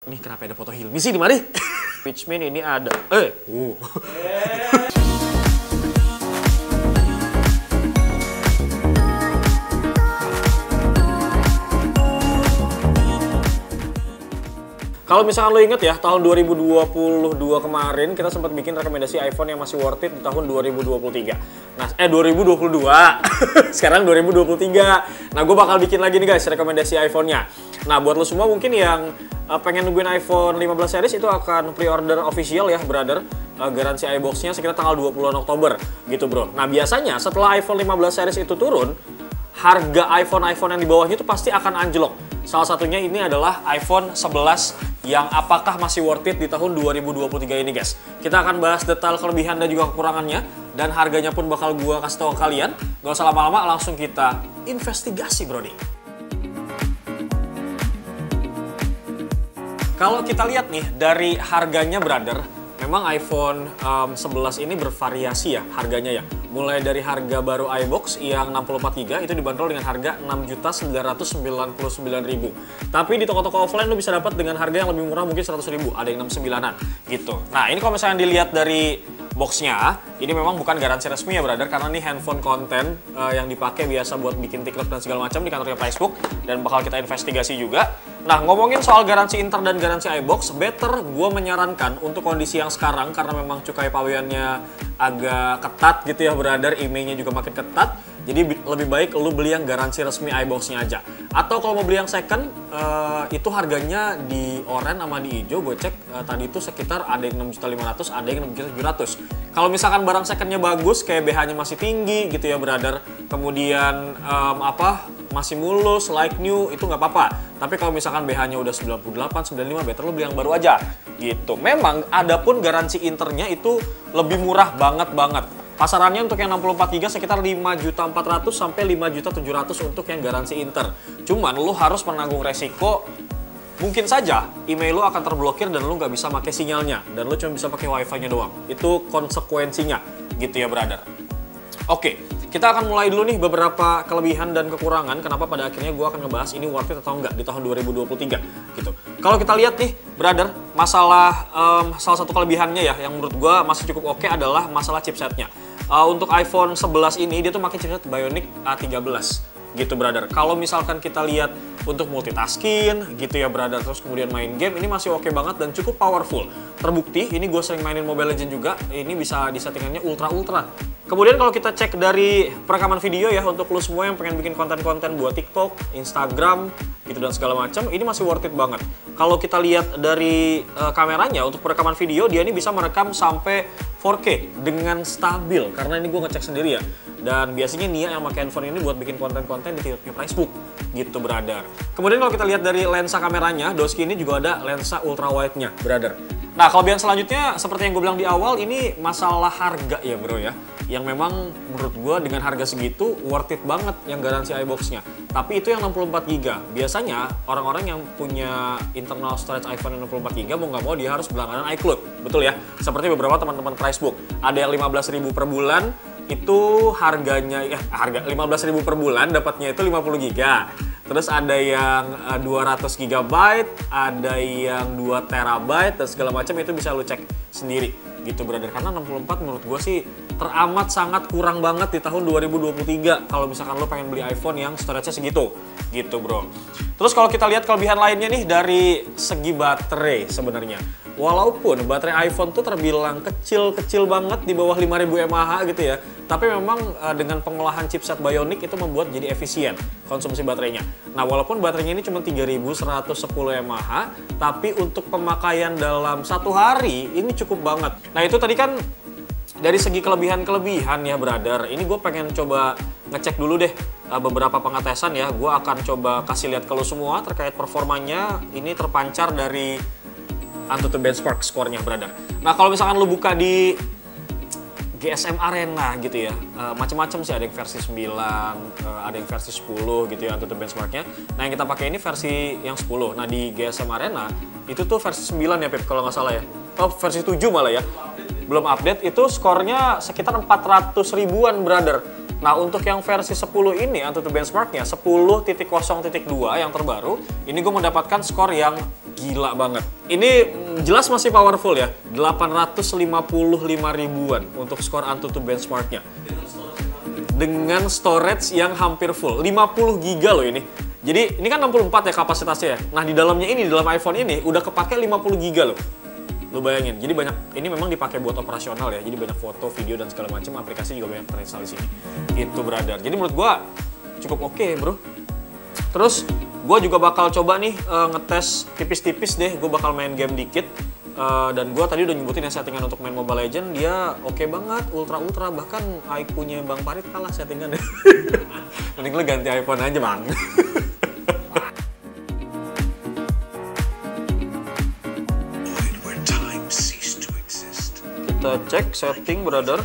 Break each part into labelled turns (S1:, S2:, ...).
S1: Nih kenapa ada foto Hilmi sih di mari? Which mean ini ada. Kalau misalkan lo inget ya, tahun 2022 kemarin kita sempat bikin rekomendasi iPhone yang masih worth it di tahun 2023. Nah, 2022. Sekarang 2023. Nah, gue bakal bikin lagi nih guys rekomendasi iPhone-nya. Nah, buat lo semua mungkin yang pengen nungguin iPhone 15 series itu akan pre-order official ya, brother. Garansi iBox-nya sekitar tanggal 20 Oktober gitu, bro. Nah, biasanya setelah iPhone 15 series itu turun, harga iPhone yang di bawahnya itu pasti akan anjlok. Salah satunya ini adalah iPhone 11 yang apakah masih worth it di tahun 2023 ini guys. Kita akan bahas detail kelebihan dan juga kekurangannya. Dan harganya pun bakal gua kasih tahu ke kalian. Gak usah lama-lama, langsung kita investigasi bro nih. Kalau kita lihat nih dari harganya brother, memang iPhone 11 ini bervariasi ya harganya ya. Mulai dari harga baru iBox yang 64GB itu dibanderol dengan harga 6.999.000. Tapi di toko-toko offline lo bisa dapat dengan harga yang lebih murah mungkin 100.000, ada yang 69-an gitu. Nah, ini kalau misalnya dilihat dari boxnya, ini memang bukan garansi resmi ya brother, karena ini handphone konten yang dipakai biasa buat bikin TikTok dan segala macam di kantornya Facebook, dan bakal kita investigasi juga. Nah, ngomongin soal garansi Inter dan garansi iBox, better gue menyarankan untuk kondisi yang sekarang karena memang cukai pabeannya agak ketat gitu ya brother, emailnya juga makin ketat. Jadi lebih baik lu beli yang garansi resmi iBox-nya aja. Atau kalau mau beli yang second, itu harganya di oranye sama di hijau gue cek tadi itu sekitar ada yang 6.500.000, ada yang 6.700.000. Kalau misalkan barang secondnya bagus, kayak BH-nya masih tinggi gitu ya brother, kemudian masih mulus, like new, itu nggak apa-apa. Tapi kalau misalkan BH-nya udah 98, 95, better lu beli yang baru aja gitu. Memang adapun garansi internya itu lebih murah banget. Pasarannya untuk yang 64GB sekitar 5.400.000 sampai 5.700.000 untuk yang garansi Inter. Cuman lu harus menanggung resiko mungkin saja email lu akan terblokir dan lu nggak bisa pakai sinyalnya dan lu cuma bisa pakai wifi-nya doang. Itu konsekuensinya gitu ya brother. Oke, kita akan mulai dulu nih beberapa kelebihan dan kekurangan kenapa pada akhirnya gue akan ngebahas ini worth it atau enggak di tahun 2023 gitu. Kalau kita lihat nih brother, masalah salah satu kelebihannya ya yang menurut gue masih cukup oke adalah masalah chipsetnya. Untuk iPhone 11 ini dia tuh pakai chipset Bionic A13 gitu brother. Kalau misalkan kita lihat untuk multitasking gitu ya brother, terus kemudian main game, ini masih oke banget dan cukup powerful. Terbukti, ini gue sering mainin Mobile Legends juga, ini bisa di settingannya ultra. Kemudian kalau kita cek dari perekaman video ya, untuk lo semua yang pengen bikin konten-konten buat TikTok, Instagram, gitu dan segala macam, ini masih worth it banget. Kalau kita lihat dari kameranya, untuk perekaman video, dia ini bisa merekam sampai 4K dengan stabil, karena ini gue ngecek sendiri ya. Dan biasanya Nia yang pakai handphone ini buat bikin konten-konten di TikToknya Facebook, gitu brother. Kemudian kalau kita lihat dari lensa kameranya, Doski ini juga ada lensa ultra wide-nya, brother. Nah, kelebihan selanjutnya, seperti yang gue bilang di awal, ini masalah harga ya bro ya. Yang memang menurut gue dengan harga segitu, worth it banget yang garansi iBox-nya. Tapi itu yang 64GB. Biasanya, orang-orang yang punya internal storage iPhone yang 64GB, mau nggak mau dia harus berlangganan iCloud. Betul ya? Seperti beberapa teman-teman Facebook. Ada yang 15.000 per bulan, itu harganya, harga 15.000 per bulan, dapatnya itu 50GB. Terus ada yang 200GB, ada yang 2TB, dan segala macam itu bisa lo cek sendiri gitu brother. Karena 64 menurut gue sih teramat sangat kurang banget di tahun 2023 kalau misalkan lo pengen beli iPhone yang storage-nya segitu gitu bro. Terus kalau kita lihat kelebihan lainnya nih dari segi baterai sebenarnya. Walaupun baterai iPhone tuh terbilang kecil banget di bawah 5.000 mAh gitu ya. Tapi memang dengan pengolahan chipset Bionic itu membuat jadi efisien konsumsi baterainya. Nah, walaupun baterainya ini cuma 3.110 mAh, tapi untuk pemakaian dalam satu hari ini cukup banget. Nah, itu tadi kan dari segi kelebihan ya brother. Ini gue pengen coba ngecek dulu deh beberapa pengetesan ya. Gue akan coba kasih lihat ke lo semua terkait performanya. Ini terpancar dari AnTuTu Benchmark skornya brother. Nah, kalau misalkan lo buka di GSM Arena gitu ya, macam-macam sih, ada yang versi 9, ada yang versi 10 gitu ya AnTuTu Benchmarknya. Nah, yang kita pakai ini versi yang 10. Nah, di GSM Arena itu tuh versi 9 ya Pep kalau nggak salah ya. Oh, versi 7 malah ya. Belum update, itu skornya sekitar 400 ribuan brother. Nah, untuk yang versi 10 ini, AnTuTu benchmarknya 10.0.2 yang terbaru, ini gue mendapatkan skor yang gila banget. Ini jelas masih powerful ya, 855 ribuan untuk skor AnTuTu benchmarknya. Dengan storage yang hampir full, 50 giga loh ini. Jadi ini kan 64 ya kapasitasnya ya. Nah, di dalamnya ini, di dalam iPhone ini udah kepake 50 giga loh. Lu bayangin, jadi banyak, ini memang dipakai buat operasional ya, jadi banyak foto, video, dan segala macam, aplikasi juga banyak terinstall di sini. Gitu, brother. Jadi menurut gua cukup oke, bro. Terus gua juga bakal coba nih ngetes tipis-tipis deh, gua bakal main game dikit. Dan gua tadi udah nyebutin ya settingan untuk main Mobile Legends, dia oke banget, ultra, bahkan iQOO-nya Bang Farid kalah settingannya. Mending lu ganti iPhone aja, Bang. Kita cek setting, brother.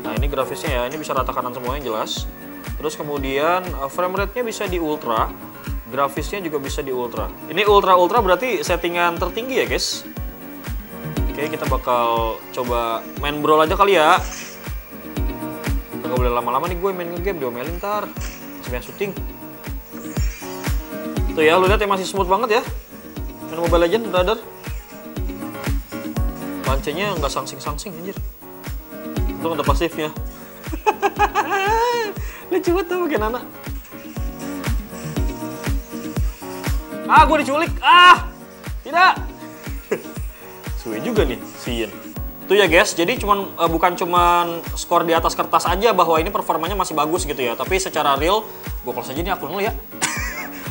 S1: Nah, ini grafisnya ya, ini bisa rata kanan semuanya jelas. Terus kemudian frame rate-nya bisa di ultra, grafisnya juga bisa di ultra. Ini ultra berarti settingan tertinggi ya, guys. Oke, kita bakal coba main brawl aja kali ya. Gak boleh lama-lama nih gue main ngegame, diomelin ntar. Masih syuting. Tuh ya, lu lihat ya masih smooth banget ya. Main Mobile Legends, brother. Lancenya nggak sangsing-sangsing anjir. Itu ada pasifnya. Lucu banget tuh pakai Nana. Gue diculik. Tidak. Suwe juga nih si Yin. Tuh ya guys, jadi bukan cuman skor di atas kertas aja bahwa ini performanya masih bagus gitu ya. Tapi secara real, gue close aja nih akun lu ya.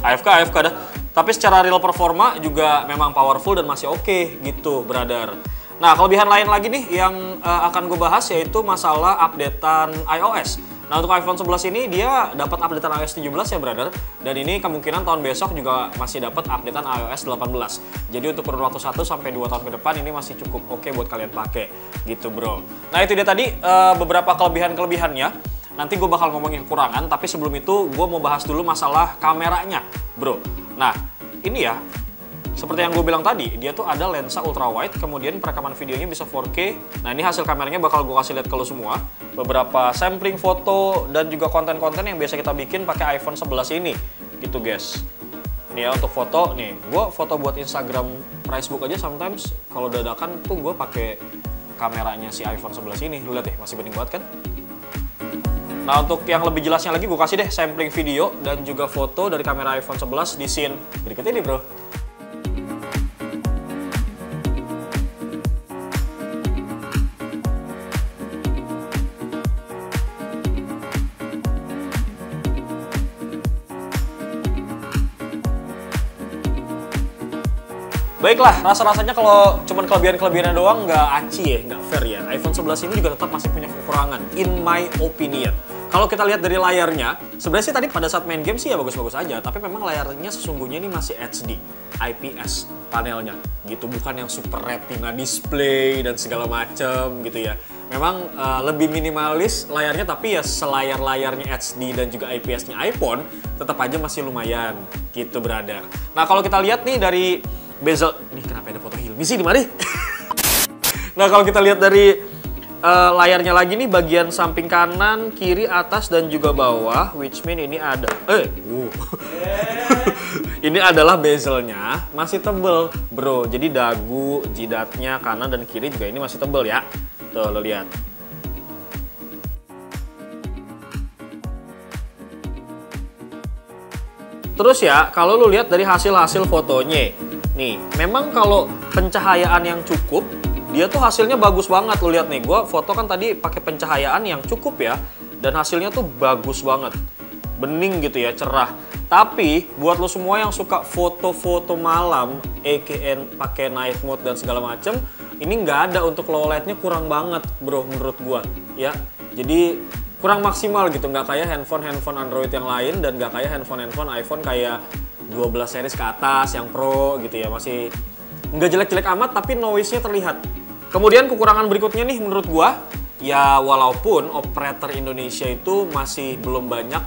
S1: AFK dah. Tapi secara real performa juga memang powerful dan masih oke gitu, brother. Nah, kelebihan lain lagi nih yang akan gue bahas yaitu masalah updatean iOS. Nah, untuk iPhone 11 ini dia dapat updatean iOS 17 ya, brother. Dan ini kemungkinan tahun besok juga masih dapat updatean iOS 18. Jadi untuk kurun waktu 1 sampai 2 tahun ke depan ini masih cukup oke buat kalian pakai gitu, bro. Nah, itu dia tadi beberapa kelebihan-kelebihannya. Nanti gue bakal ngomongin kekurangan, tapi sebelum itu gue mau bahas dulu masalah kameranya, bro. Nah, ini ya, seperti yang gue bilang tadi, dia tuh ada lensa ultra wide, kemudian perekaman videonya bisa 4K. Nah, ini hasil kameranya bakal gue kasih lihat ke lo semua. Beberapa sampling foto dan juga konten-konten yang biasa kita bikin pakai iPhone 11 ini. Gitu, guys. Ini ya untuk foto, nih. Gue foto buat Instagram Pricebook aja sometimes kalau dadakan tuh gue pakai kameranya si iPhone 11 ini. Lu lihat deh, masih bening banget kan? Nah, untuk yang lebih jelasnya lagi gue kasih deh sampling video dan juga foto dari kamera iPhone 11 di scene berikut ini, bro. Baiklah, rasa-rasanya kalau cuman kelebihan-kelebihannya doang nggak aci ya, nggak fair ya. iPhone 11 ini juga tetap masih punya kekurangan, in my opinion. Kalau kita lihat dari layarnya, sebenarnya sih tadi pada saat main game sih ya bagus-bagus aja, tapi memang layarnya sesungguhnya ini masih HD, IPS panelnya, gitu. Bukan yang super retina display dan segala macem gitu ya. Memang lebih minimalis layarnya, tapi ya selayar-layarnya HD dan juga IPS-nya iPhone, tetap aja masih lumayan, gitu, brother. Nah, kalau kita lihat nih dari bezel, ini kenapa ada foto Hilmi sih di mana? Nah, kalau kita lihat dari layarnya lagi nih, bagian samping kanan, kiri, atas, dan juga bawah, which mean ini ada, ini adalah bezelnya masih tebel, bro. Jadi dagu, jidatnya kanan dan kiri juga ini masih tebel ya. Tuh, lo lihat. Terus ya, kalau lo lihat dari hasil-hasil fotonya, nih, memang kalau pencahayaan yang cukup, dia tuh hasilnya bagus banget. Lu lihat nih, gue foto kan tadi pakai pencahayaan yang cukup ya, dan hasilnya tuh bagus banget, bening gitu ya, cerah. Tapi buat lo semua yang suka foto-foto malam, aka pakai night mode dan segala macem, ini nggak ada untuk low light-nya, kurang banget, bro, menurut gue ya. Jadi kurang maksimal gitu, nggak kayak handphone Android yang lain dan nggak kayak handphone iPhone kayak 12 series ke atas yang Pro gitu ya, masih nggak jelek-jelek amat tapi noise-nya terlihat. Kemudian kekurangan berikutnya nih menurut gua, ya walaupun operator Indonesia itu masih belum banyak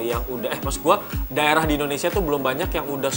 S1: yang udah maksud gua daerah di Indonesia tuh belum banyak yang udah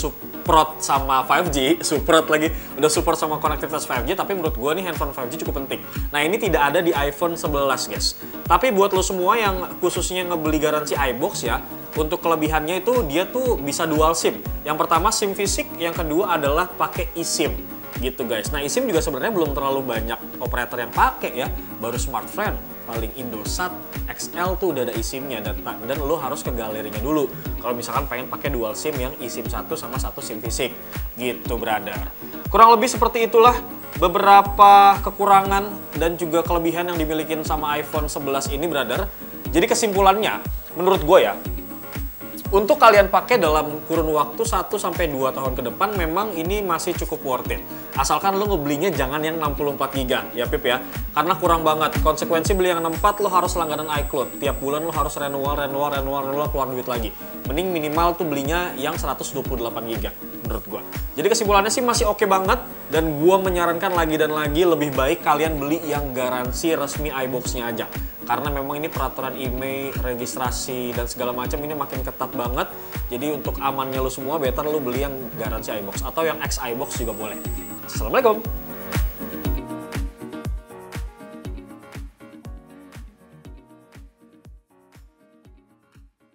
S1: support sama 5G, support lagi, udah support sama konektivitas 5G, tapi menurut gue nih handphone 5G cukup penting. Nah ini tidak ada di iPhone 11 guys. Tapi buat lo semua yang khususnya ngebeli garansi iBox ya, untuk kelebihannya itu dia tuh bisa dual SIM. Yang pertama SIM fisik, yang kedua adalah pakai eSIM gitu guys. Nah eSIM juga sebenarnya belum terlalu banyak operator yang pakai ya, baru Smartfren, paling Indosat, XL tuh udah ada eSIM-nya dan lo harus ke galerinya dulu kalau misalkan pengen pakai dual SIM yang eSIM 1 sama satu SIM fisik gitu brother. Kurang lebih seperti itulah beberapa kekurangan dan juga kelebihan yang dimiliki sama iPhone 11 ini brother. Jadi kesimpulannya menurut gue ya, untuk kalian pakai dalam kurun waktu 1-2 tahun ke depan memang ini masih cukup worth it. Asalkan lo ngebelinya jangan yang 64GB ya Pip ya. Karena kurang banget. Konsekuensi beli yang 64 lo harus langganan iCloud. Tiap bulan lo harus renewal keluar duit lagi. Mending minimal tuh belinya yang 128GB menurut gua. Jadi kesimpulannya sih masih oke banget dan gua menyarankan lagi dan lagi lebih baik kalian beli yang garansi resmi iBox-nya aja. Karena memang ini peraturan IMEI, registrasi, dan segala macam ini makin ketat banget. Jadi untuk amannya lo semua, better lo beli yang garansi iBox. Atau yang X iBox juga boleh. Assalamualaikum.